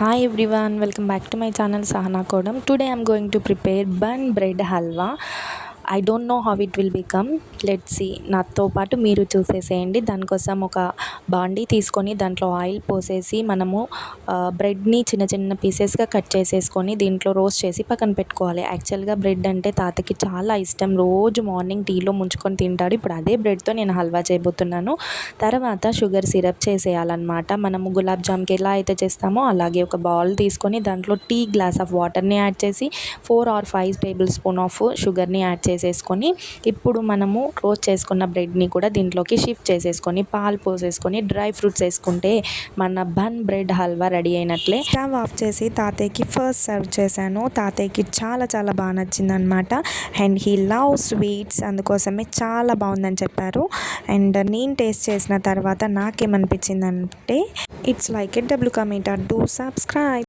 Hi everyone, welcome back to my channel Sahana Kodam. Today I'm going to prepare bun bread halwa. I don't know how it will become. Let's see. నాతో పాటు మీరు చూసేసేయండి. దానికోసం ఒక బాండీ తీసుకొని దాంట్లో ఆయిల్ పోసేసి మనము బ్రెడ్ని చిన్న చిన్న పీసెస్గా కట్ చేసేసుకొని దీంట్లో రోస్ట్ చేసి పక్కన పెట్టుకోవాలి. యాక్చువల్గా బ్రెడ్ అంటే తాతకి చాలా ఇష్టం. రోజు మార్నింగ్ టీలో ముంచుకొని తింటాడు. ఇప్పుడు అదే బ్రెడ్తో నేను హల్వా చేయబోతున్నాను. తర్వాత షుగర్ సిరప్ చేసేయాలన్నమాట. మనము గులాబ్ జామ్కి ఎలా అయితే చేస్తామో అలాగే ఒక బౌల్ తీసుకొని దాంట్లో టీ గ్లాస్ ఆఫ్ వాటర్ని యాడ్ చేసి 4 or 5 టేబుల్ స్పూన్ ఆఫ్ షుగర్ని యాడ్ చేసేసుకొని ఇప్పుడు మనము రోస్ట్ చేసుకున్న బ్రెడ్ని కూడా దీంట్లోకి షిఫ్ట్ చేసేసుకొని పాలు పోసేసుకొని డ్రై ఫ్రూట్స్ వేసుకుంటే మన బన్ బ్రెడ్ హల్వా రెడీ అయినట్లే. స్టవ్ ఆఫ్ చేసి తాతయ్యకి ఫస్ట్ సర్వ్ చేశాను. తాతయ్యకి చాలా చాలా బాగా నచ్చిందనమాట. అండ్ హీ లవ్ స్వీట్స్, అందుకోసమే చాలా బాగుందని చెప్పారు. అండ్ నేను టేస్ట్ చేసిన తర్వాత నాకేమనిపించిందంటే ఇట్స్ లైక్ ఎ డబ్ల్యూ కమీటా. Do subscribe.